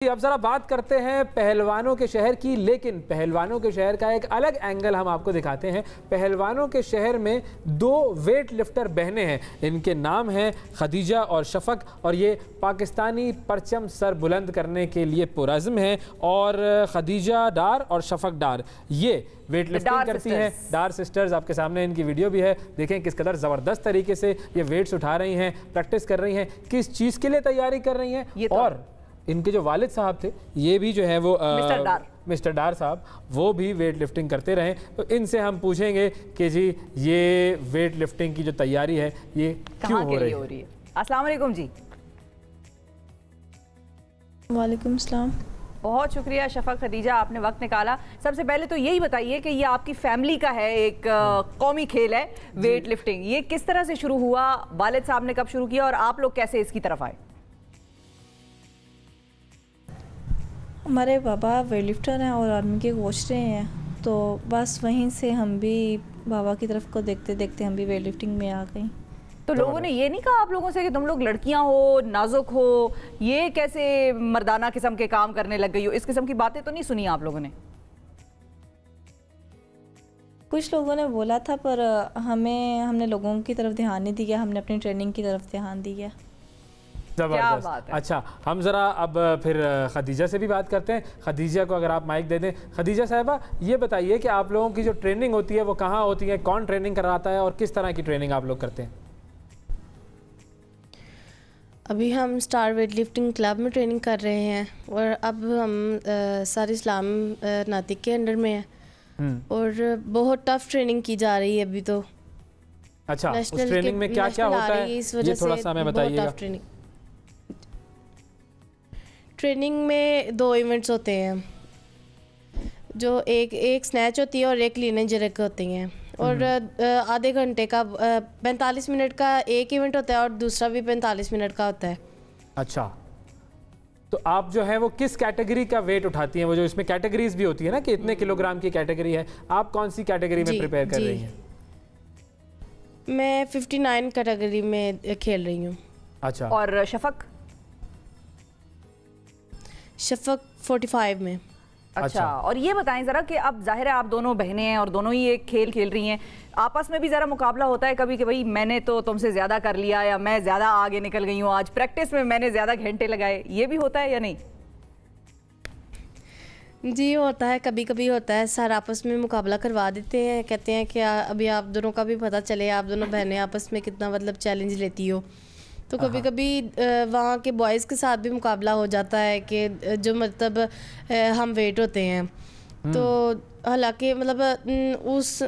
अब जरा बात करते हैं पहलवानों के शहर की, लेकिन पहलवानों के शहर का एक अलग एंगल हम आपको दिखाते हैं। पहलवानों के शहर में दो वेट लिफ्टर बहनें हैं, इनके नाम हैं खदीजा और शफक, और ये पाकिस्तानी परचम सर बुलंद करने के लिए पुरज़्म हैं। और खदीजा डार और शफक डार ये वेट लिफ्टिंग करती हैं। डार सिस्टर्स, आपके सामने इनकी वीडियो भी है, देखें किस कदर ज़बरदस्त तरीके से ये वेट्स उठा रही हैं, प्रैक्टिस कर रही हैं, किस चीज़ के लिए तैयारी कर रही हैं। और इनके जो वालिद साहब थे, ये भी जो है वो मिस्टर डार साहब, वो भी वेट लिफ्टिंग करते रहे। तो इनसे हम पूछेंगे कि जी ये वेट लिफ्टिंग की जो तैयारी है ये क्यों हो रही है। अस्सलाम वालेकुम जी। वालेकुम सलाम। बहुत शुक्रिया शफक, खदीजा, आपने वक्त निकाला। सबसे पहले तो यही बताइए कि ये आपकी फैमिली का है, एक कौमी खेल है वेट लिफ्टिंग, ये किस तरह से शुरू हुआ, वालिद साहब ने कब शुरू किया और आप लोग कैसे इसकी तरफ आए? हमारे बाबा वेट लिफ्टर हैं और आर्मी के कोच रहे हैं, तो बस वहीं से हम भी बाबा की तरफ को देखते देखते हम भी वेट लिफ्टिंग में आ गई। तो लोगों ने ये नहीं कहा आप लोगों से कि तुम लोग लड़कियां हो, नाजुक हो, ये कैसे मर्दाना किस्म के काम करने लग गई हो? इस किस्म की बातें तो नहीं सुनी आप लोगों ने? कुछ लोगों ने बोला था, पर हमने लोगों की तरफ ध्यान नहीं दिया, हमने अपनी ट्रेनिंग की तरफ ध्यान दिया। क्या बात है। अच्छा, हम ज़रा अब फिर खदीजा से भी बात करते हैं। खदीजा को अगर आप माइक दे दें। खदीजा साहिबा, ये बताइए कि आप लोगों की जो ट्रेनिंग होती है वो कहाँ होती है, कौन ट्रेनिंग कराता है और किस तरह की ट्रेनिंग आप लोग करते हैं? अभी हम स्टार वेट लिफ्टिंग क्लब में ट्रेनिंग कर रहे हैं और अब हम सार इस्लाम नातिक के अंडर में हैं और बहुत टफ ट्रेनिंग की जा रही है अभी तो। अच्छा, उस ट्रेनिंग में क्या क्या होता है ये थोड़ा सा हमें बताइएगा। ट्रेनिंग में 2 इवेंट्स होते हैं, जो एक स्नैच होती है और एक क्लीन एंड जर्क होती हैं, और आधे घंटे का 45 मिनट का एक इवेंट होता है और दूसरा भी 45 मिनट का होता है। अच्छा, तो आप जो है वो किस कैटेगरी का वेट उठाती हैं? वो जो इसमें कैटेगरीज भी होती है ना कि इतने किलोग्राम की कैटेगरी है, आप कौन सी कैटेगरी में प्रिपेयर कर रही हैं? मैं 59 कैटेगरी में खेल रही हूँ। अच्छा, और शफक 45 में। अच्छा, और ये बताएं ज़रा कि अब जाहिर है आप दोनों बहनें हैं और दोनों ही एक खेल खेल रही हैं, आपस में भी ज़रा मुकाबला होता है कभी कि भाई मैंने तो तुमसे ज़्यादा कर लिया या मैं ज़्यादा आगे निकल गई हूँ, आज प्रैक्टिस में मैंने ज़्यादा घंटे लगाए, ये भी होता है या नहीं? जी होता है, कभी कभी होता है। सर आपस में मुकाबला करवा देते हैं, कहते हैं कि अभी आप दोनों का भी पता चले, आप दोनों बहनें आपस में कितना मतलब चैलेंज लेती हो। तो कभी कभी वहाँ के बॉयज़ के साथ भी मुकाबला हो जाता है कि जो मतलब हम वेट होते हैं, तो हालांकि मतलब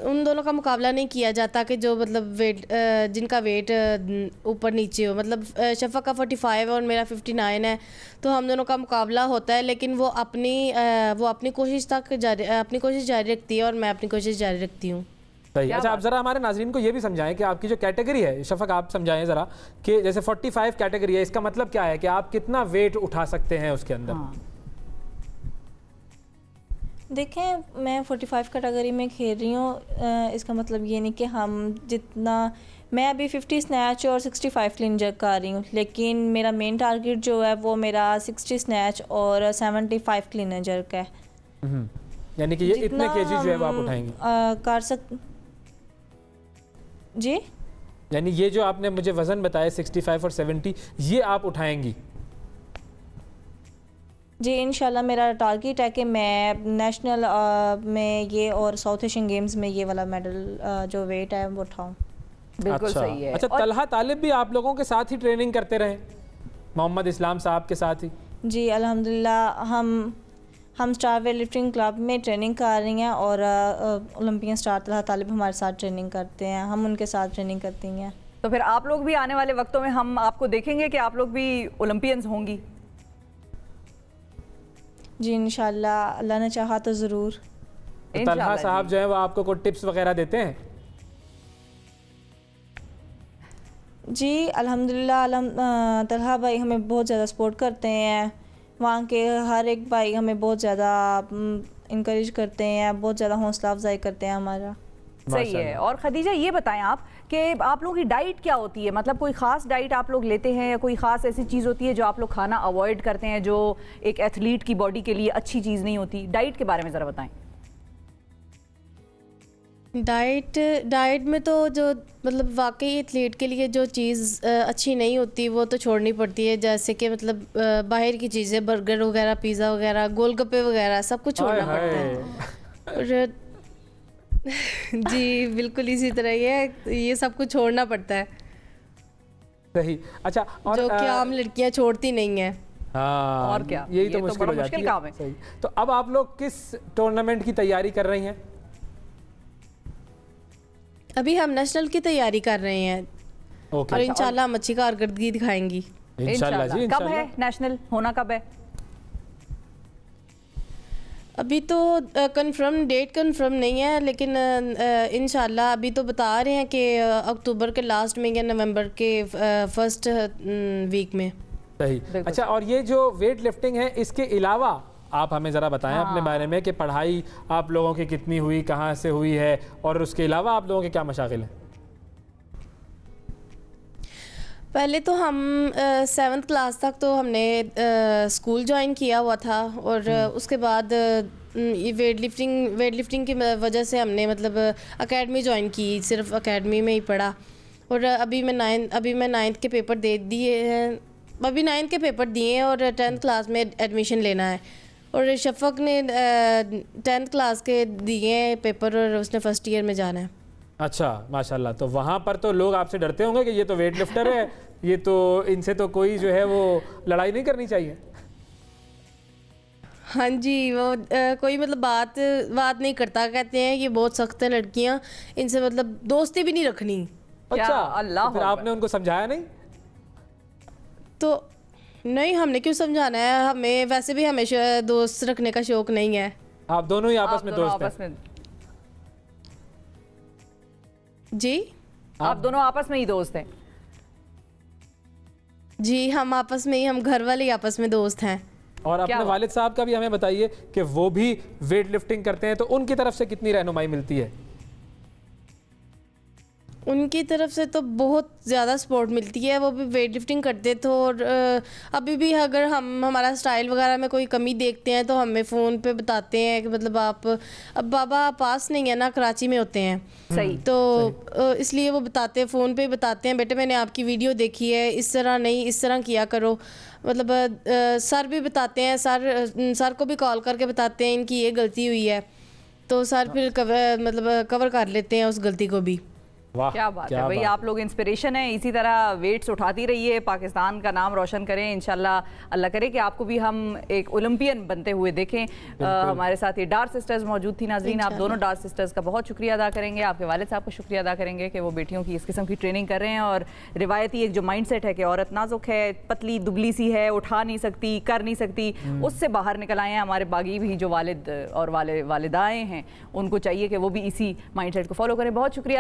उन दोनों का मुकाबला नहीं किया जाता कि जो मतलब वेट जिनका वेट ऊपर नीचे हो। मतलब शफक का 45 है और मेरा 59 है, तो हम दोनों का मुकाबला होता है, लेकिन वो अपनी कोशिश जारी रखती है और मैं अपनी कोशिश जारी रखती हूँ। सही। अच्छा, आप ज़रा हमारे नाज़रीन को ये भी समझाएं कि आपकी जो कैटेगरी है, शफक आप समझाएं ज़रा कि जैसे 45 कैटेगरी है, इसका मतलब क्या है कि आप कितना वेट उठा सकते हैं उसके अंदर? हाँ। देखें, मैं 45 कैटेगरी में खेल रही हूँ, इसका मतलब ये नहीं कि हम जितना, मैं अभी 50 स्नैच और 65 क्लीन जर्क कर रही हूँ, लेकिन मेरा मेन टारगेट जो है वो मेरा 60 स्नैच और 75 क्लीन जर्क है। यानी कि ये इतने केजी जो है वो आप उठाएंगे? कर सकते जी, यानी ये जो आपने मुझे वजन बताया 65 और 70, ये आप उठाएंगी? जी इंशाल्लाह मेरा टारगेट है कि मैं नेशनल में ये और साउथ एशियन गेम्स में ये वाला मेडल जो वेट है वो उठाऊं। बिल्कुल अच्छा, सही है। अच्छा, तलहा तालिब भी आप लोगों के साथ ही ट्रेनिंग करते रहे, मोहम्मद इस्लाम साहब के साथ ही? जी अल्हम्दुलिल्लाह, हम स्टार वेट लिफ्टिंग क्लब में ट्रेनिंग कर रही हैं और ओलंपियन स्टार तलहा तालिब हमारे साथ ट्रेनिंग करते हैं, हम उनके साथ ट्रेनिंग करती हैं। तो फिर आप लोग भी आने वाले वक्तों में हम आपको देखेंगे कि आप लोग भी ओलंपियंस होंगी? जी इंशाल्लाह, अल्लाह ने चाहा तो ज़रूर। तलहा साहब जो है वो आपको कोई टिप्स वगैरह देते हैं? जी अल्हम्दुलिल्लाह, तलहा भाई हमें बहुत ज़्यादा सपोर्ट करते हैं, वहाँ के हर एक भाई हमें बहुत ज़्यादा इंकरेज करते हैं, बहुत ज़्यादा हौसला अफजाई करते हैं हमारा। सही है। और खदीजा ये बताएं आप कि आप लोगों की डाइट क्या होती है, मतलब कोई ख़ास डाइट आप लोग लेते हैं या कोई ख़ास ऐसी चीज़ होती है जो आप लोग खाना अवॉइड करते हैं जो एक एथलीट की बॉडी के लिए अच्छी चीज़ नहीं होती? डाइट के बारे में ज़रा बताएं। डाइट में तो जो मतलब वाकई एथलीट के लिए जो चीज़ अच्छी नहीं होती वो तो छोड़नी पड़ती है, जैसे कि मतलब बाहर की चीज़ें, बर्गर वगैरह, पिज़्ज़ा वगैरह, गोलगप्पे वगैरह, सब कुछ छोड़ना पड़ता है। और जी बिल्कुल इसी तरह ये सब कुछ छोड़ना पड़ता है। सही। अच्छा, और जो कि आम लड़कियां छोड़ती नहीं हैं। हाँ, और क्या, यही ये तो मुश्किल हो जाती है। काम है। सही। तो अब आप लोग किस टूर्नामेंट की तैयारी कर रही हैं? अभी हम नेशनल की तैयारी कर रहे हैं। ओके। और इंशाल्लाह हम अच्छी कारकर्दगी दिखाएंगी। इंशाल्लाह जी, कब है इंशाल्लाह। नेशनल, होना कब है? अभी तो डेट कंफर्म नहीं है, लेकिन इंशाल्लाह अभी तो बता रहे हैं कि अक्टूबर के लास्ट में या नवंबर के फर्स्ट वीक में। सही। अच्छा, और ये जो वेट लिफ्टिंग है इसके अलावा आप हमें ज़रा बताएं अपने बारे में कि पढ़ाई आप लोगों की कितनी हुई, कहाँ से हुई है, और उसके अलावा आप लोगों के क्या मशागिल हैं? पहले तो हम 7th क्लास तक तो हमने स्कूल ज्वाइन किया हुआ था, और उसके बाद ये वेट लिफ्टिंग की वजह से हमने मतलब एकेडमी ज्वाइन की, सिर्फ एकेडमी में ही पढ़ा। और अभी मैं 9th के पेपर दे दिए हैं, अभी 9th के पेपर दिए हैं और 10th क्लास में एडमिशन लेना है। और शफक ने 10th क्लास के दिए हैं पेपर और उसने फर्स्ट ईयर में जाना है। अच्छा, माशाल्लाह। तो वहाँ पर तो लोग आपसे डरते होंगे कि ये तो वेट लिफ्टर है, ये तो इनसे तो कोई जो है वो लड़ाई नहीं करनी चाहिए। हाँ जी, वो कोई मतलब बात नहीं करता, कहते हैं ये बहुत सख्त है लड़कियाँ, इनसे मतलब दोस्ती भी नहीं रखनी। अच्छा, अल्लाह, तो फिर आपने उनको समझाया नहीं? तो नहीं, हमने क्यों समझाना है, हमें वैसे भी हमेशा दोस्त रखने का शौक नहीं है। आप दोनों ही आपस में दोस्त हैं? जी, आप दोनों आपस में ही दोस्त हैं? जी, हम आपस में ही, हम घर वाले ही आपस में दोस्त हैं। और अपने वालिद साहब का भी हमें बताइए कि वो भी वेट लिफ्टिंग करते हैं, तो उनकी तरफ से कितनी रहनुमाई मिलती है? उनकी तरफ से तो बहुत ज़्यादा सपोर्ट मिलती है, वो भी वेट लिफ्टिंग करते थे। और अभी भी अगर हम हमारा स्टाइल वगैरह में कोई कमी देखते हैं तो हमें फ़ोन पे बताते हैं कि मतलब अब बाबा पास नहीं है ना, कराची में होते हैं। सही। तो इसलिए वो बताते हैं, फ़ोन पे बताते हैं, बेटे मैंने आपकी वीडियो देखी है, इस तरह नहीं, इस तरह किया करो। मतलब सर भी बताते हैं, सर को भी कॉल करके बताते हैं इनकी ये गलती हुई है, तो सर फिर कवर कर लेते हैं उस गलती को भी। वाह, क्या बात है भाई, आप लोग इंस्पिरेशन है। इसी तरह वेट्स उठाती रहिए, पाकिस्तान का नाम रोशन करें। इंशाल्लाह अल्लाह करे कि आपको भी हम एक ओलंपियन बनते हुए देखें। हमारे साथ ये डार सिस्टर्स मौजूद थी। नाजरीन, आप दोनों डार सिस्टर्स का बहुत शुक्रिया अदा करेंगे, आपके वालिद साहब का शुक्रिया अदा करेंगे कि वो बेटियों की इस किस्म की ट्रेनिंग कर रहे हैं। और रिवायती एक जो माइंडसेट है कि औरत नाजुक है, पतली दुबली सी है, उठा नहीं सकती, कर नहीं सकती, उससे बाहर निकल आए हैं। हमारे बागी भी जो वालिद और वालिदाएँ हैं, उनको चाहिए कि वो भी इसी माइंडसेट को फॉलो करें। बहुत शुक्रिया।